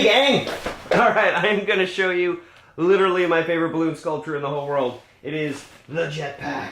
gang! Alright, I am going to show you literally my favorite balloon sculpture in the whole world. It is the jetpack.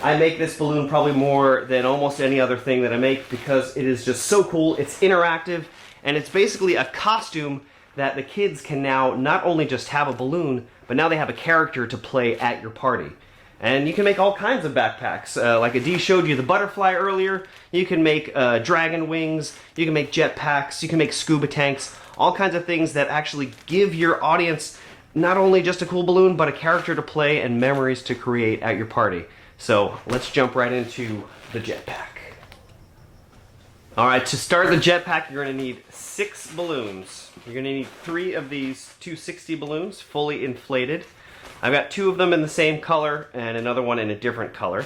I make this balloon probably more than almost any other thing that I make because it is just so cool. It's interactive, and it's basically a costume that the kids can now not only just have a balloon, but now they have a character to play at your party. And you can make all kinds of backpacks. Like Adi showed you the butterfly earlier. You can make dragon wings, you can make jetpacks, you can make scuba tanks, all kinds of things that actually give your audience not only just a cool balloon, but a character to play and memories to create at your party. So let's jump right into the jetpack. Alright, to start the jetpack, you're going to need 6 balloons. You're going to need 3 of these 260 balloons, fully inflated. I've got 2 of them in the same color and another one in a different color.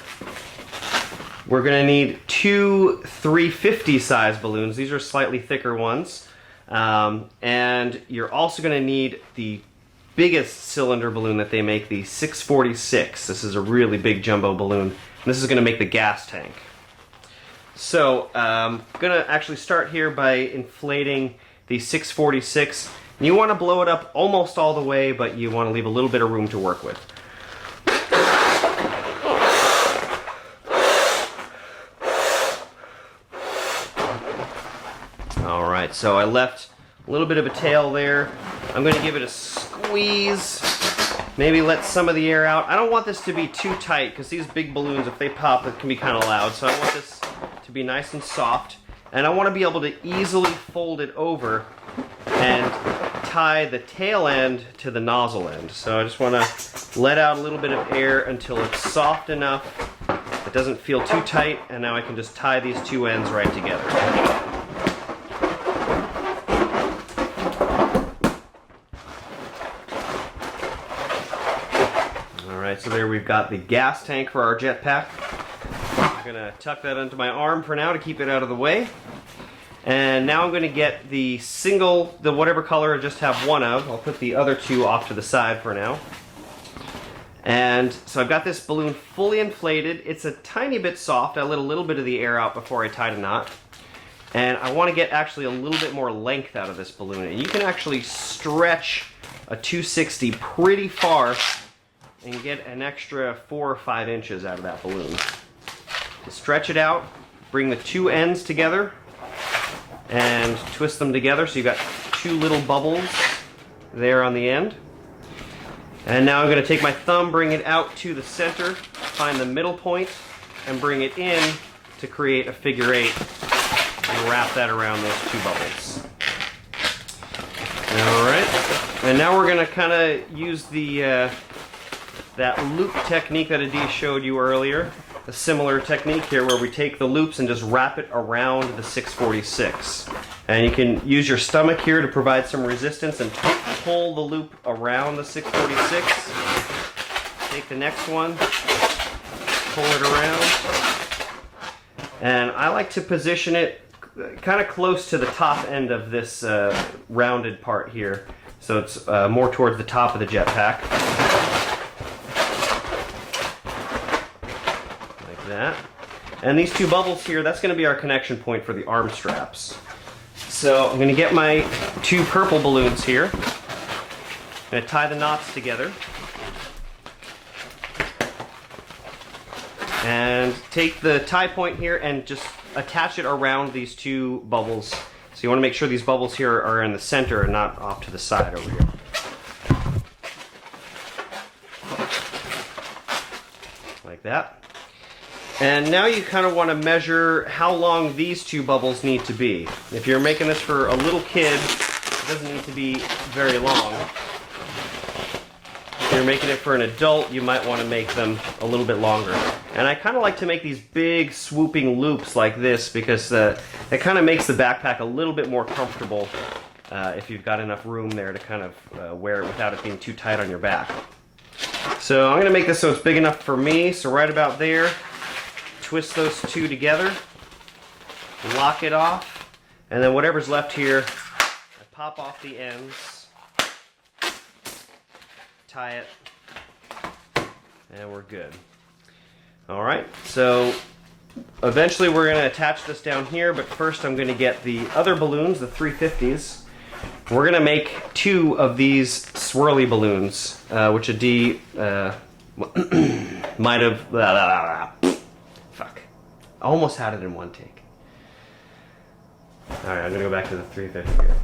We're going to need 2 350 size balloons. These are slightly thicker ones. And you're also going to need the biggest cylinder balloon that they make, the 646. This is a really big jumbo balloon. And this is going to make the gas tank. So I'm going to actually start here by inflating the 646. And you want to blow it up almost all the way, but you want to leave a little bit of room to work with. Alright, so I left a little bit of a tail there. I'm going to give it a squeeze. Maybe let some of the air out. I don't want this to be too tight because these big balloons, if they pop, it can be kind of loud. So I want this to be nice and soft. And I want to be able to easily fold it over and tie the tail end to the nozzle end. So I just want to let out a little bit of air until it's soft enough. It doesn't feel too tight, and now I can just tie these 2 ends right together. Alright, so there we've got the gas tank for our jetpack. I'm going to tuck that into my arm for now to keep it out of the way. And now I'm going to get the whatever color I just have 1 of. I'll put the other 2 off to the side for now. And so I've got this balloon fully inflated. It's a tiny bit soft. I let a little bit of the air out before I tied a knot. And I want to get actually a little bit more length out of this balloon. And you can actually stretch a 260 pretty far and get an extra 4 or 5 inches out of that balloon. To stretch it out, bring the 2 ends together and twist them together so you've got 2 little bubbles there on the end. And now I'm going to take my thumb, bring it out to the center, find the middle point, and bring it in to create a figure 8 and wrap that around those 2 bubbles. Alright, and now we're going to kind of use the that loop technique that Adi showed you earlier. A similar technique here where we take the loops and just wrap it around the 646. And you can use your stomach here to provide some resistance and pull the loop around the 646. Take the next one, pull it around. And I like to position it kind of close to the top end of this rounded part here. So it's more towards the top of the jetpack. That. And these 2 bubbles here, that's going to be our connection point for the arm straps. So I'm going to get my 2 purple balloons here. I'm going to tie the knots together. And take the tie point here and just attach it around these 2 bubbles. So you want to make sure these bubbles here are in the center and not off to the side over here. Like that. And now you kind of want to measure how long these 2 bubbles need to be. If you're making this for a little kid, it doesn't need to be very long. If you're making it for an adult, you might want to make them a little bit longer. And I kind of like to make these big swooping loops like this because it kind of makes the backpack a little bit more comfortable if you've got enough room there to kind of wear it without it being too tight on your back. So I'm going to make this so it's big enough for me, so right about there. Twist those 2 together, lock it off, and then whatever's left here, I pop off the ends, tie it, and we're good. Alright, so eventually we're going to attach this down here, but first I'm going to get the other balloons, the 350s. We're gonna make 2 of these swirly balloons, which a D might have. Fuck. Almost had it in one take. Alright, I'm gonna go back to the 350 here.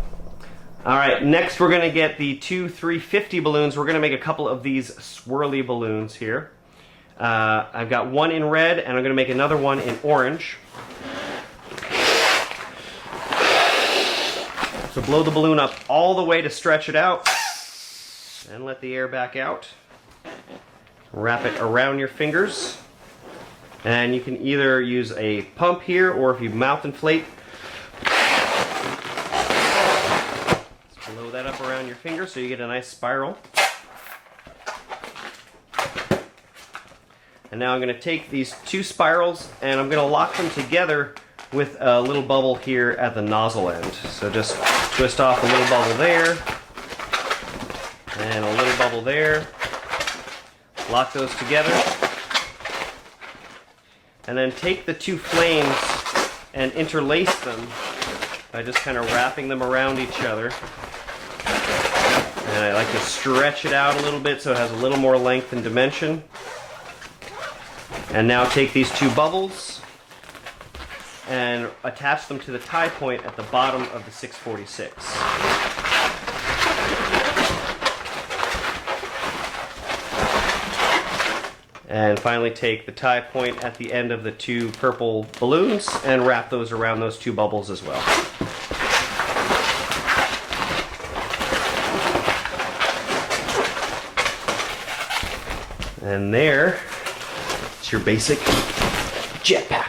Alright, next we're gonna get the 2 350 balloons. We're gonna make a couple of these swirly balloons here. I've got one in red, and I'm gonna make another one in orange. So blow the balloon up all the way to stretch it out, and let the air back out. Wrap it around your fingers, and you can either use a pump here, or if you mouth inflate, blow that up around your finger so you get a nice spiral. And now I'm going to take these 2 spirals and I'm going to lock them together with a little bubble here at the nozzle end. So just twist off a little bubble there, and a little bubble there. Lock those together. And then take the 2 flames and interlace them by just kind of wrapping them around each other. And I like to stretch it out a little bit so it has a little more length and dimension. And now take these 2 bubbles and attach them to the tie point at the bottom of the 646. And finally take the tie point at the end of the 2 purple balloons and wrap those around those 2 bubbles as well. And there, it's your basic jetpack.